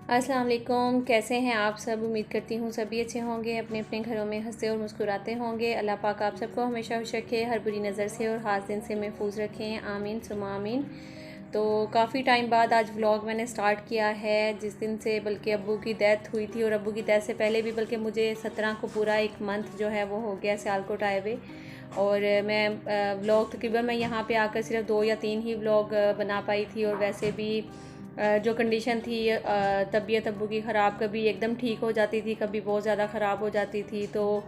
अस्सलाम वालेकुम। कैसे हैं आप सब? उम्मीद करती हूँ सभी अच्छे होंगे, अपने अपने घरों में हंसते और मुस्कुराते होंगे। अल्लाह पाक आप सबको हमेशा खुश रखे, हर बुरी नज़र से और हाथ दिन से महफूज रखें। आमीन सुमा आमीन। तो काफ़ी टाइम बाद आज व्लॉग मैंने स्टार्ट किया है, जिस दिन से बल्कि अब्बू की डेथ हुई थी, और अब्बू की डेथ से पहले भी बल्कि मुझे 17 को पूरा एक मंथ जो है वो हो गया सियालकोट आए हुए। और मैं व्लॉग तकरीबन मैं यहाँ पे आकर सिर्फ 2 या 3 ही व्लॉग बना पाई थी। और वैसे भी जो कंडीशन थी तबीयत अब्बू की ख़राब, कभी एकदम ठीक हो जाती थी, कभी बहुत ज़्यादा ख़राब हो जाती थी। तो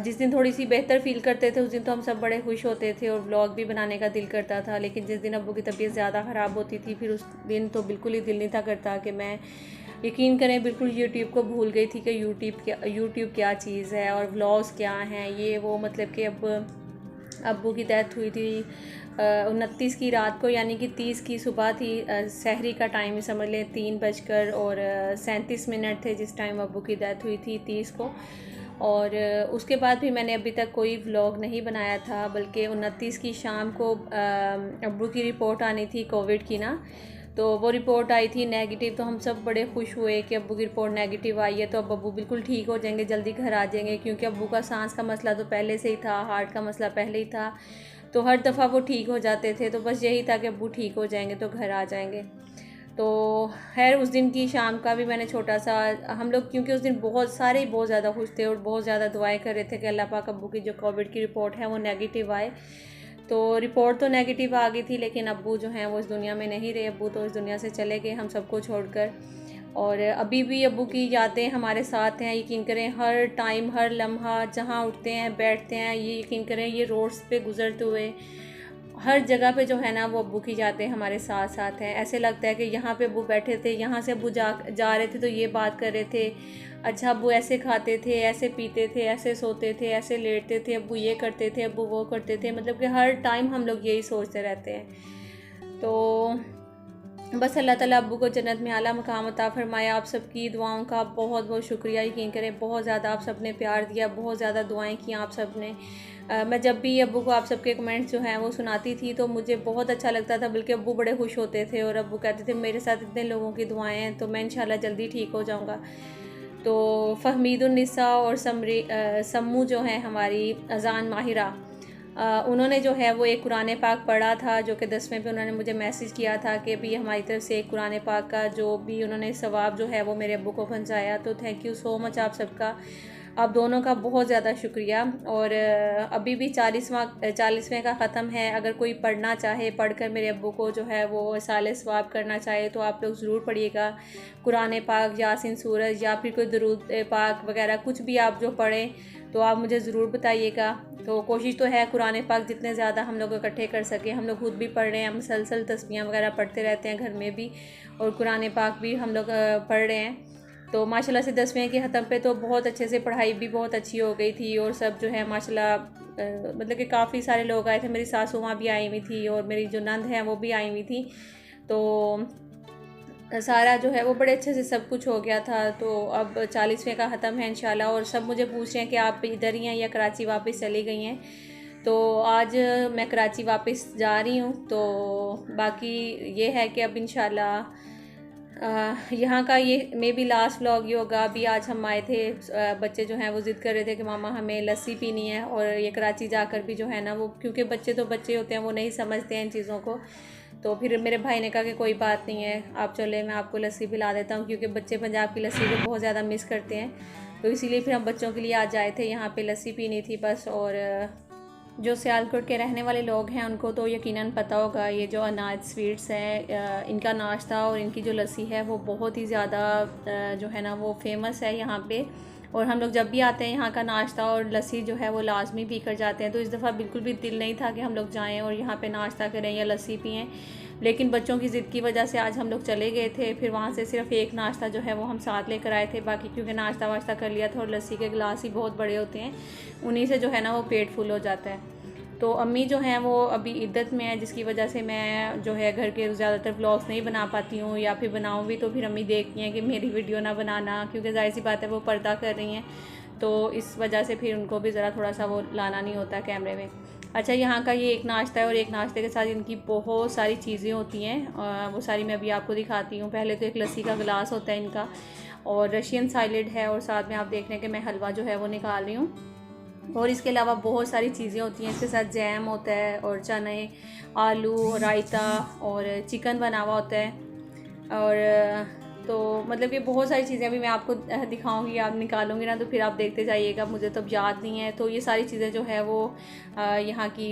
जिस दिन थोड़ी सी बेहतर फ़ील करते थे उस दिन तो हम सब बड़े खुश होते थे और व्लॉग भी बनाने का दिल करता था। लेकिन जिस दिन अब्बू की तबीयत ज़्यादा ख़राब होती थी फिर उस दिन तो बिल्कुल ही दिल नहीं था करता कि मैं, यकीन करें, बिल्कुल यूट्यूब को भूल गई थी कि यूट्यूब क्या चीज़ है और व्लॉग्स क्या हैं ये वो। मतलब कि अब अब्बू की डेथ हुई थी 29 की रात को, यानी कि 30 की सुबह थी। सहरी का टाइम समझ लें, 3:37 थे जिस टाइम अब्बू की डेथ हुई थी 30 को। और उसके बाद भी मैंने अभी तक कोई व्लॉग नहीं बनाया था, बल्कि 29 की शाम को अब्बू की रिपोर्ट आनी थी कोविड की ना। तो वो रिपोर्ट आई थी नेगेटिव, तो हम सब बड़े खुश हुए कि अब्बू की रिपोर्ट नेगेटिव आई है तो अब अब्बू बिल्कुल ठीक हो जाएंगे, जल्दी घर आ जाएंगे। क्योंकि अब्बू का सांस का मसला तो पहले से ही था, हार्ट का मसला पहले ही था, तो हर दफ़ा वो ठीक हो जाते थे। तो बस यही था कि अब्बू ठीक हो जाएंगे तो घर आ जाएंगे। तो खैर उस दिन की शाम का भी मैंने छोटा सा, हम लोग क्योंकि उस दिन बहुत सारे ही बहुत ज़्यादा खुश थे और बहुत ज़्यादा दुआएं कर रहे थे कि अल्लाह पाक अब्बू की जो कोविड की रिपोर्ट है वो नेगेटिव आए। तो रिपोर्ट तो नेगेटिव आ गई थी, लेकिन अब्बू जो हैं वो इस दुनिया में नहीं रहे। अब्बू तो इस दुनिया से चले गए हम सबको छोड़कर। और अभी भी अब्बू की यादें हमारे साथ हैं, यकीन करें। हर टाइम, हर लम्हा, जहाँ उठते हैं बैठते हैं, ये यकीन करें, ये रोड्स पे गुजरते हुए हर जगह पे जो है ना वो अब्बू की यादें हमारे साथ साथ हैं। ऐसे लगता है कि यहाँ पे अब्बू बैठे थे, यहाँ से अब्बू जा रहे थे तो ये बात कर रहे थे, अच्छा अब्बू ऐसे खाते थे, ऐसे पीते थे, ऐसे सोते थे, ऐसे लेटते थे, अब्बू ये करते थे, अब्बू वो करते थे। मतलब कि हर टाइम हम लोग यही सोचते रहते हैं। तो बस अल्लाह ताला अब्बू को जन्नत में आला मकाम अता फरमाए। आप सबकी दुआओं का बहुत बहुत शुक्रिया, यकीन करें बहुत ज़्यादा आप सब ने प्यार दिया, बहुत ज़्यादा दुआएं की आप सब ने। मैं जब भी अब्बू को आप सबके कमेंट्स जो हैं वो सुनाती थी तो मुझे बहुत अच्छा लगता था, बल्कि अब्बू बड़े खुश होते थे। और अब्बू कहते थे मेरे साथ इतने लोगों की दुआएं हैं तो मैं इंशाल्लाह जल्दी ठीक हो जाऊँगा। तो फ़हमीदुन्निसा और सम्मू जो हैं हमारी अज़ान माहिरा, उन्होंने जो है वो एक कुरान पाक पढ़ा था, जो कि 10वें पे उन्होंने मुझे मैसेज किया था कि भी हमारी तरफ से एक कुरान पाक का जो भी उन्होंने सवाब जो है वो मेरे अब्बू को पहुंचाया। तो थैंक यू सो मच आप सबका, आप दोनों का बहुत ज़्यादा शुक्रिया। और अभी भी 40वें का ख़त्म है, अगर कोई पढ़ना चाहे, पढ़कर मेरे अब्बू को जो है वो साले सवाब करना चाहे तो आप लोग ज़रूर पढ़िएगा कुरान पाक, यासीन सूरत, या फिर कोई दुरूद पाक वगैरह कुछ भी आप जो पढ़ें तो आप मुझे ज़रूर बताइएगा। तो कोशिश तो है कुरान पाक जितने ज़्यादा हम लोग इकट्ठे कर सकें। हम लोग खुद भी पढ़ रहे हैं, मुसलसल तस्बीहां वगैरह पढ़ते रहते हैं घर में भी, और कुरान पाक भी हम लोग पढ़ रहे हैं। तो माशाल्लाह से 10वें के ख़त्म पे तो बहुत अच्छे से पढ़ाई भी बहुत अच्छी हो गई थी। और सब जो है माशाल्लाह मतलब कि काफ़ी सारे लोग आए थे, मेरी सासू माँ भी आई हुई थी और मेरी जो नंद हैं वो भी आई हुई थी। तो सारा जो है वो बड़े अच्छे से सब कुछ हो गया था। तो अब 40वें का ख़त्म है इंशाल्लाह। और सब मुझे पूछ रहे हैं कि आप इधर ही हैं या कराची वापस चली गई हैं। तो आज मैं कराची वापस जा रही हूँ। तो बाकी ये है कि अब इंशाल्लाह यहाँ का ये मे बी लास्ट व्लॉग ये होगा। अभी आज हम आए थे, बच्चे जो हैं वो ज़िद कर रहे थे कि मामा हमें लस्सी पीनी है। और ये कराची जाकर भी जो है ना वो, क्योंकि बच्चे तो बच्चे होते हैं, वो नहीं समझते हैं इन चीज़ों को। तो फिर मेरे भाई ने कहा कि कोई बात नहीं है, आप चले, मैं आपको लस्सी पिला देता हूँ, क्योंकि बच्चे पंजाब की लस्सी को बहुत ज़्यादा मिस करते हैं। तो इसीलिए फिर हम बच्चों के लिए आज आए थे, यहाँ पे लस्सी पीनी थी बस। और जो सियालकोट के रहने वाले लोग हैं उनको तो यकीनन पता होगा, ये जो अनाज स्वीट्स हैं, इनका नाश्ता और इनकी जो लस्सी है वो बहुत ही ज़्यादा जो है ना वो फेमस है यहाँ पे। और हम लोग जब भी आते हैं यहाँ का नाश्ता और लस्सी जो है वो लाजमी पी कर जाते हैं। तो इस दफ़ा बिल्कुल भी दिल नहीं था कि हम लोग जाएं और यहाँ पे नाश्ता करें या लस्सी पिएं, लेकिन बच्चों की ज़िद की वजह से आज हम लोग चले गए थे। फिर वहाँ से सिर्फ एक नाश्ता जो है वो हम साथ लेकर आए थे, बाकी क्योंकि नाश्ता वाश्ता कर लिया था। और लस्सी के गिलास ही बहुत बड़े होते हैं, उन्हीं से जो है ना वो पेट फुल हो जाता है। तो अम्मी जो हैं वो अभी इद्दत में है, जिसकी वजह से मैं जो है घर के ज़्यादातर व्लॉग्स नहीं बना पाती हूँ, या फिर बनाऊँ भी तो फिर अम्मी देखती हैं कि मेरी वीडियो ना बनाना, क्योंकि जाहिर सी बात है वो पर्दा कर रही हैं। तो इस वजह से फिर उनको भी ज़रा थोड़ा सा वो लाना नहीं होता कैमरे में। अच्छा, यहाँ का ये एक नाश्ता है और एक नाश्ते के साथ इनकी बहुत सारी चीज़ें होती हैं, वो सारी मैं अभी आपको दिखाती हूँ। पहले तो एक लस्सी का गिलास होता है इनका, और रशियन साइलेड है, और साथ में आप देख रहे हैं कि मैं हलवा जो है वो निकाल रही हूँ। और इसके अलावा बहुत सारी चीज़ें होती हैं, इसके साथ जैम होता है और चने, आलू, रायता और चिकन बना हुआ होता है। और तो मतलब ये बहुत सारी चीज़ें अभी मैं आपको दिखाऊंगी, आप निकालूंगी ना तो फिर आप देखते जाइएगा, मुझे तो अब याद नहीं है। तो ये सारी चीज़ें जो है वो यहाँ की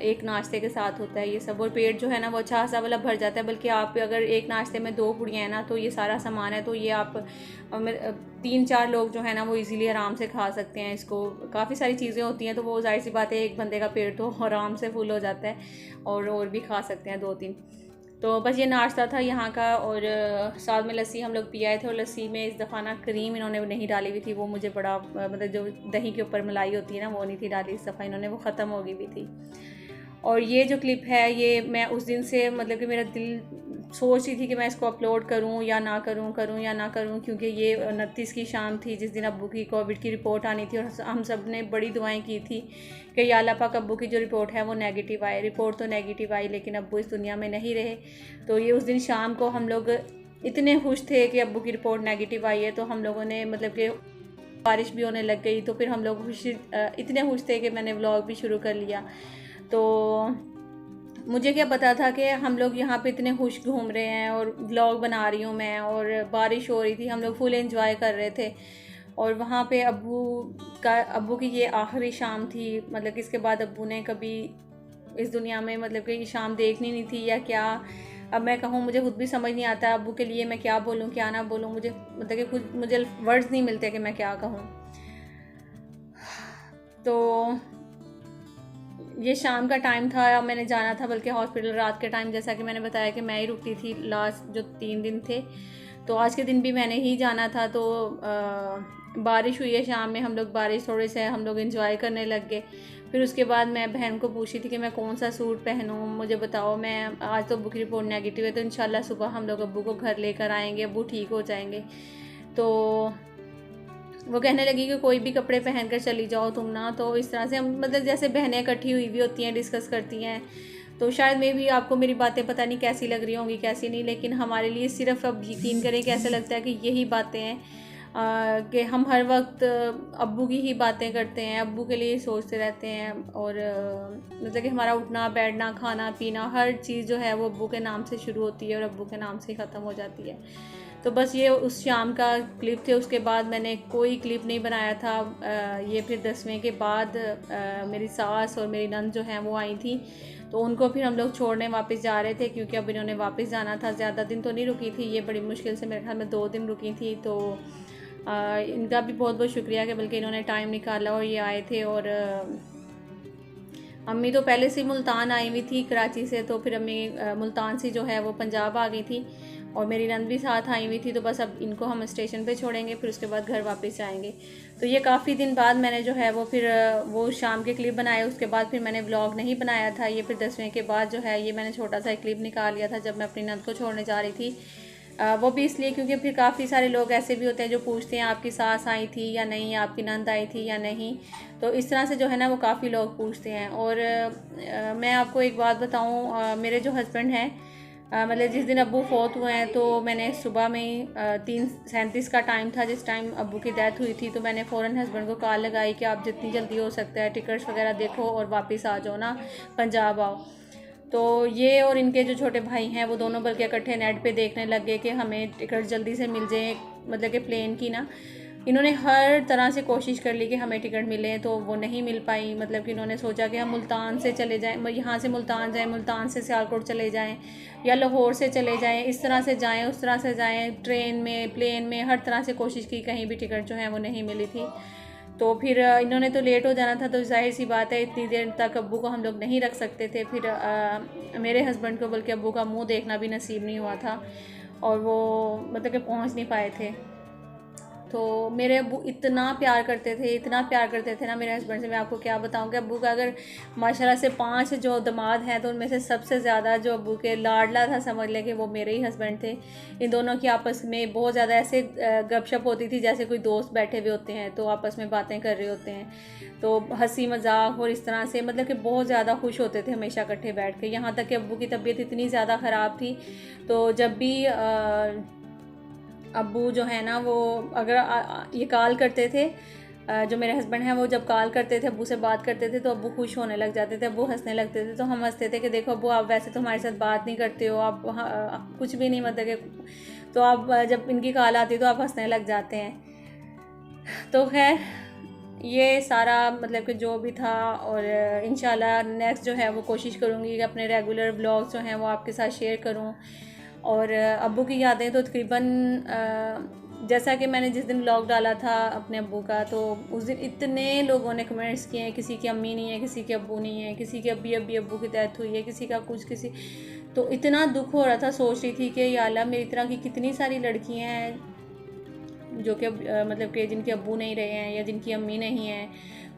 एक नाश्ते के साथ होता है ये सब, और पेट जो है ना वो अच्छा खासा वाला भर जाता है। बल्कि आप अगर एक नाश्ते में 2 पुड़ियाँ हैं ना, तो ये सारा सामान है, तो ये आप 3-4 लोग जो है ना वो इजीली आराम से खा सकते हैं इसको। काफ़ी सारी चीज़ें होती हैं, तो वो जाहिर सी बात है एक बंदे का पेट तो आराम से फुल हो जाता है, और भी खा सकते हैं 2-3। तो बस ये नाश्ता था यहाँ का, और साथ में लस्सी हम लोग पी आए थे। और लस्सी में इस दफ़ा ना क्रीम इन्होंने नहीं डाली हुई थी, वो मुझे बड़ा मतलब जो दही के ऊपर मलाई होती है ना वो नहीं थी डाली इस दफ़ा इन्होंने, वो ख़त्म हो गई भी थी। और ये जो क्लिप है ये मैं उस दिन से मतलब कि मेरा दिल सोच रही थी कि मैं इसको अपलोड करूं या ना करूं या ना करूं, क्योंकि ये 29 की शाम थी जिस दिन अब्बू की कोविड की रिपोर्ट आनी थी, और हम सब ने बड़ी दुआएं की थी कि या अल्लाह पाक अब्बू की जो रिपोर्ट है वो नेगेटिव आए। रिपोर्ट तो नेगेटिव आई, लेकिन अब्बू इस दुनिया में नहीं रहे। तो ये उस दिन शाम को हम लोग इतने खुश थे कि अब्बू की रिपोर्ट नेगेटिव आई है, तो हम लोगों ने मतलब कि बारिश भी होने लग गई, तो फिर हम लोग इतने खुश थे कि मैंने व्लॉग भी शुरू कर लिया। तो मुझे क्या पता था कि हम लोग यहाँ पे इतने खुश घूम रहे हैं, और व्लॉग बना रही हूँ मैं, और बारिश हो रही थी, हम लोग फुल एंजॉय कर रहे थे। और वहाँ पे अब्बू की ये आखिरी शाम थी, मतलब कि इसके बाद अब्बू ने कभी इस दुनिया में मतलब कि ये शाम देखनी नहीं थी या क्या। अब मैं कहूँ, मुझे खुद भी समझ नहीं आता अब्बू के लिए मैं क्या बोलूँ क्या ना बोलूँ, मुझे मतलब कि खुद मुझे वर्ड्स नहीं मिलते कि मैं क्या कहूँ। तो ये शाम का टाइम था, मैंने जाना था बल्कि हॉस्पिटल रात के टाइम, जैसा कि मैंने बताया कि मैं ही रुकती थी लास्ट जो 3 दिन थे। तो आज के दिन भी मैंने ही जाना था। तो बारिश हुई है शाम में, हम लोग बारिश थोड़े से हम लोग एंजॉय करने लग गए। फिर उसके बाद मैं बहन को पूछी थी कि मैं कौन सा सूट पहनूं, मुझे बताओ। मैं आज तो अब्बू की रिपोर्ट नेगेटिव है, तो इंशाल्लाह सुबह हम लोग अब्बू को घर लेकर आएंगे, अब्बू ठीक हो जाएंगे। तो वो कहने लगी कि कोई भी कपड़े पहन कर चली जाओ तुम ना। तो इस तरह से हम मतलब जैसे बहनें इकट्ठी हुई भी होती हैं, डिस्कस करती हैं। तो शायद मे भी आपको मेरी बातें पता नहीं कैसी लग रही होंगी कैसी नहीं, लेकिन हमारे लिए सिर्फ अब यकीन करें कि ऐसा लगता है कि यही बातें हैं कि हम हर वक्त अब्बू की ही बातें करते हैं, अब्बू के लिए सोचते रहते हैं। और मतलब कि हमारा उठना बैठना खाना पीना हर चीज़ जो है वो अब्बू के नाम से शुरू होती है और अब्बू के नाम से ही ख़त्म हो जाती है। तो बस ये उस शाम का क्लिप थे, उसके बाद मैंने कोई क्लिप नहीं बनाया था। ये फिर 10वें के बाद मेरी सास और मेरी नंद जो हैं वो आई थी, तो उनको फिर हम लोग छोड़ने वापस जा रहे थे, क्योंकि अब इन्होंने वापस जाना था। ज़्यादा दिन तो नहीं रुकी थी ये, बड़ी मुश्किल से मेरे ख्याल में 2 दिन रुकी थी। तो इनका भी बहुत बहुत शुक्रिया कि बल्कि इन्होंने टाइम निकाला और ये आए थे। और अम्मी तो पहले से मुल्तान आई हुई थी कराची से, तो फिर अम्मी मुल्तान से जो है वो पंजाब आ गई थी, और मेरी नंद भी साथ आई हुई थी। तो बस अब इनको हम स्टेशन पे छोड़ेंगे, फिर उसके बाद घर वापस जाएंगे। तो ये काफ़ी दिन बाद मैंने जो है वो फिर वो शाम के क्लिप बनाए, उसके बाद फिर मैंने व्लॉग नहीं बनाया था। ये फिर 10वें के बाद जो है ये मैंने छोटा सा क्लिप निकाल लिया था जब मैं अपनी नंद को छोड़ने जा रही थी। वो भी इसलिए क्योंकि फिर काफ़ी सारे लोग ऐसे भी होते हैं जो पूछते हैं आपकी सास आई थी या नहीं, आपकी नंद आई थी या नहीं। तो इस तरह से जो है ना वो काफ़ी लोग पूछते हैं। और मैं आपको एक बात बताऊं, मेरे जो हस्बैंड हैं मतलब जिस दिन अब्बू फोत हुए हैं, तो मैंने सुबह में ही 3:37 का टाइम था जिस टाइम अब्बू की डेथ हुई थी। तो मैंने फ़ौरन हस्बैंड को कॉल लगाई कि आप जितनी जल्दी हो सकता है टिकट्स वगैरह देखो और वापस आ जाओ ना, पंजाब आओ। तो ये और इनके जो छोटे भाई हैं वो दोनों बल्कि इकट्ठे नेट पे देखने लग गए कि हमें टिकट जल्दी से मिल जाए, मतलब कि प्लेन की ना। इन्होंने हर तरह से कोशिश कर ली कि हमें टिकट मिले, तो वो नहीं मिल पाई। मतलब कि इन्होंने सोचा कि हम मुल्तान से चले जाएं, यहाँ से मुल्तान जाएं, मुल्तान से सियालकोट चले जाएं या लाहौर से चले जाएं, इस तरह से जाएं उस तरह से जाएं, ट्रेन में प्लेन में हर तरह से कोशिश की, कहीं भी टिकट जो है वो नहीं मिली थी। तो फिर इन्होंने तो लेट हो जाना था, तो जाहिर सी बात है इतनी देर तक अब्बू को हम लोग नहीं रख सकते थे। फिर मेरे हस्बैंड को बल्कि अब्बू का मुंह देखना भी नसीब नहीं हुआ था, और वो मतलब कि पहुंच नहीं पाए थे। तो मेरे अब्बू इतना प्यार करते थे, इतना प्यार करते थे ना मेरे हस्बैंड से, मैं आपको क्या बताऊँ कि अब्बू का अगर माशाल्लाह से 5 जो दामाद हैं तो उनमें से सबसे ज़्यादा जो अब्बू के लाडला था समझ लें कि वो मेरे ही हस्बैंड थे। इन दोनों की आपस में बहुत ज़्यादा ऐसे गपशप होती थी जैसे कोई दोस्त बैठे हुए होते हैं तो आपस में बातें कर रहे होते हैं, तो हंसी मजाक और इस तरह से मतलब कि बहुत ज़्यादा खुश होते थे हमेशा इकट्ठे बैठ के। यहाँ तक कि अब्बू की तबीयत इतनी ज़्यादा ख़राब थी तो जब भी अब्बू जो है ना वो अगर ये कॉल करते थे, जो मेरे हस्बैंड हैं वो जब कॉल करते थे अब्बू से बात करते थे तो अब्बू खुश होने लग जाते थे, अब्बू हंसने लगते थे। तो हम हंसते थे कि देखो अब्बू आप वैसे तो हमारे साथ बात नहीं करते हो, आप कुछ भी नहीं मतलब कि, तो आप जब इनकी कॉल आती है तो आप हंसने लग जाते हैं। तो खैर ये सारा मतलब कि जो भी था, और इंशाल्लाह नेक्स्ट जो है वो कोशिश करूँगी कि अपने रेगुलर व्लॉग्स जो हैं वो आपके साथ शेयर करूँ। और अब्बू की यादें तो तकरीबन जैसा कि मैंने जिस दिन व्लॉग डाला था अपने अब्बू का तो उस दिन इतने लोगों ने कमेंट्स किए हैं, किसी की अम्मी नहीं है, किसी के अब्बू नहीं है, किसी के अभी अब्बू की डेथ हुई है, किसी का कुछ किसी, तो इतना दुख हो रहा था। सोच रही थी कि या अल्लाह मेरी तरह की कितनी सारी लड़कियाँ हैं जो कि मतलब कि जिनके अब्बू नहीं रहे हैं या जिनकी अम्मी नहीं है,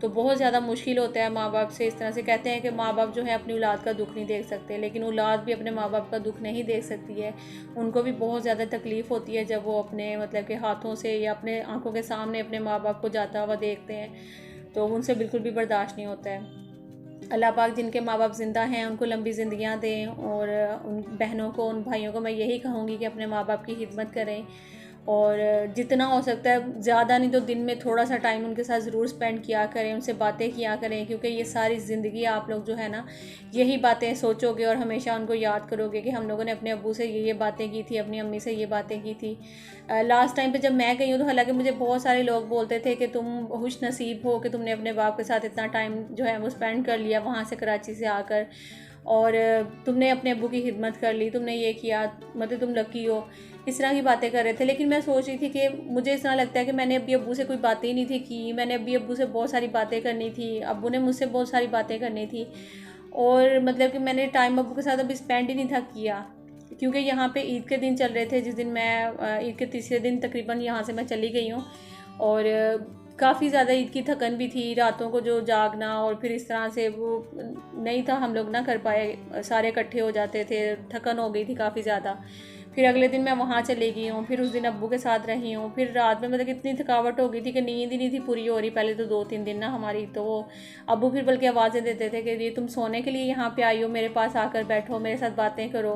तो बहुत ज़्यादा मुश्किल होता है माँ बाप से। इस तरह से कहते हैं कि माँ बाप जो है अपनी औलाद का दुख नहीं देख सकते, लेकिन औलाद भी अपने माँ बाप का दुख नहीं देख सकती है। उनको भी बहुत ज़्यादा तकलीफ़ होती है जब वो अपने मतलब के हाथों से या अपने आंखों के सामने अपने माँ बाप को जाता हुआ देखते हैं, तो उनसे बिल्कुल भी बर्दाश्त नहीं होता है। अल्लाह पाक जिनके माँ बाप ज़िंदा हैं उनको लंबी ज़िंदगियाँ दें, और उन बहनों को, उन भाइयों को मैं यही कहूँगी कि अपने माँ बाप की खिदमत करें, और जितना हो सकता है ज़्यादा नहीं तो दिन में थोड़ा सा टाइम उनके साथ ज़रूर स्पेंड किया करें, उनसे बातें किया करें, क्योंकि ये सारी ज़िंदगी आप लोग जो है ना यही बातें सोचोगे और हमेशा उनको याद करोगे कि हम लोगों ने अपने अब्बू से ये बातें की थी, अपनी अम्मी से ये बातें की थी। लास्ट टाइम पे जब मैं गई हूँ तो हालांकि मुझे बहुत सारे लोग बोलते थे कि तुम खुश नसीब हो कि तुमने अपने बाप के साथ इतना टाइम जो है वो स्पेंड कर लिया वहाँ से कराची से आकर, और तुमने अपने अब्बू की खिदमत कर ली, तुमने ये किया, मतलब तुम लकी हो। इस तरह की बातें कर रहे थे, लेकिन मैं सोच रही थी कि मुझे इस तरह लगता है कि मैंने अभी अब्बू से कोई बातें ही नहीं थी की, मैंने अभी अब्बू से बहुत सारी बातें करनी थी, अब्बू ने मुझसे बहुत सारी बातें करनी थी, और मतलब कि मैंने टाइम अब्बू के साथ अभी स्पेंड ही नहीं था किया, क्योंकि यहाँ पे ईद के दिन चल रहे थे। जिस दिन मैं ईद के तीसरे दिन तकरीबन यहाँ से मैं चली गई हूँ, और काफ़ी ज़्यादा ईद की थकन भी थी, रातों को जो जागना, और फिर इस तरह से वो नहीं था, हम लोग ना कर पाए, सारे इकट्ठे हो जाते थे, थकन हो गई थी काफ़ी ज़्यादा। फिर अगले दिन मैं वहाँ चली गई हूँ, फिर उस दिन अब्बू के साथ रही हूँ, फिर रात में मतलब इतनी थकावट हो गई थी कि नींद ही नहीं थी पूरी हो रही पहले तो 2-3 दिन ना हमारी। तो वो अब्बू फिर बल्कि आवाज़ें देते थे कि ये तुम सोने के लिए यहाँ पे आई हो, मेरे पास आकर बैठो, मेरे साथ बातें करो।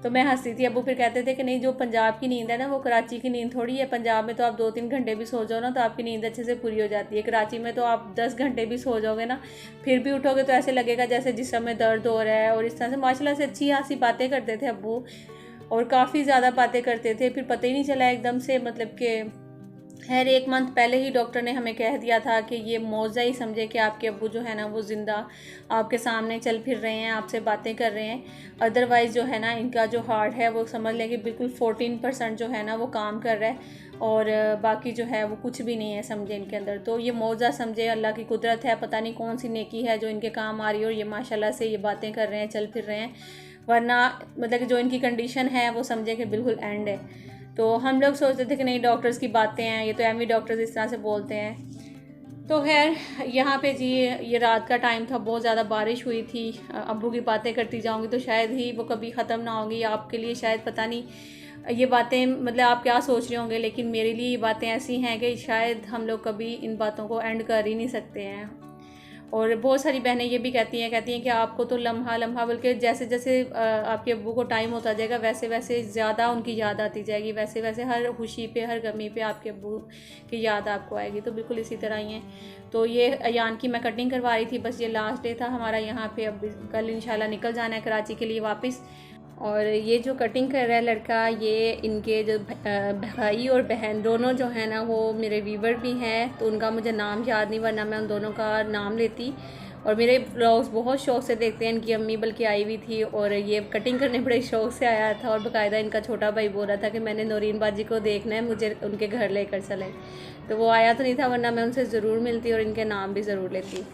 तो मैं हंसती थी। अब्बू फिर कहते थे कि नहीं, जो पंजाब की नींद है ना वो कराची की नींद थोड़ी है, पंजाब में तो आप 2-3 घंटे भी सो जाओ ना तो आपकी नींद अच्छे से पूरी हो जाती है, कराची में तो आप 10 घंटे भी सो जाओगे ना फिर भी उठोगे तो ऐसे लगेगा जैसे जिस्म में दर्द हो रहा है। और इस तरह से माशाल्लाह से अच्छी खासी बातें करते थे अब्बू, और काफ़ी ज़्यादा बातें करते थे। फिर पता ही नहीं चला एकदम से, मतलब कि खैर 1 मंथ पहले ही डॉक्टर ने हमें कह दिया था कि ये मौजा ही समझे कि आपके अब्बू जो है ना वो ज़िंदा आपके सामने चल फिर रहे हैं, आपसे बातें कर रहे हैं। अदरवाइज़ जो है ना इनका जो हार्ट है वो समझ लें कि बिल्कुल 14% जो है ना वो काम कर रहा है, और बाकी जो है वो कुछ भी नहीं है समझे इनके अंदर। तो ये मौजा समझे, अल्लाह की कुदरत है, पता नहीं कौन सी नेकी है जो इनके काम आ रही है, और ये माशाल्लाह से ये बातें कर रहे हैं, चल फिर रहे हैं। वरना मतलब कि जो इनकी कंडीशन है वो समझे कि बिल्कुल एंड है। तो हम लोग सोचते थे कि नहीं डॉक्टर्स की बातें हैं, ये तो एमी डॉक्टर्स इस तरह से बोलते हैं। तो खैर यहाँ पे जी ये रात का टाइम था, बहुत ज़्यादा बारिश हुई थी। अब्बू की बातें करती जाऊँगी तो शायद ही वो कभी ख़त्म ना होगी। आपके लिए शायद पता नहीं ये बातें मतलब आप क्या सोच रहे होंगे, लेकिन मेरे लिए ये बातें ऐसी हैं कि शायद हम लोग कभी इन बातों को एंड कर ही नहीं सकते हैं। और बहुत सारी बहनें ये भी कहती हैं कि आपको तो लम्हा लम्हा, बल्कि जैसे जैसे आपके अब्बू को टाइम होता जाएगा वैसे वैसे ज़्यादा उनकी याद आती जाएगी, वैसे वैसे हर खुशी पे हर गमी पे आपके अब्बू की याद आपको आएगी। तो बिल्कुल इसी तरह ही है। तो ये अयान की मैं कटिंग करवा रही थी, बस ये लास्ट डे था हमारा यहाँ पे। अब कल इंशाल्लाह निकल जाना है कराची के लिए वापस। और ये जो कटिंग कर रहा है लड़का, ये इनके जो भाई और बहन दोनों जो है ना वो मेरे वीवर भी हैं, तो उनका मुझे नाम याद नहीं, वरना मैं उन दोनों का नाम लेती। और मेरे ब्लॉग्स बहुत शौक़ से देखते हैं, इनकी अम्मी बल्कि आई हुई थी, और ये कटिंग करने बड़े शौक़ से आया था। और बाकायदा इनका छोटा भाई बोल रहा था कि मैंने नौरीन बाजी को देखना है, मुझे उनके घर लेकर चलें। तो वो आया तो नहीं था, वरना मैं उनसे ज़रूर मिलती और इनके नाम भी ज़रूर लेती।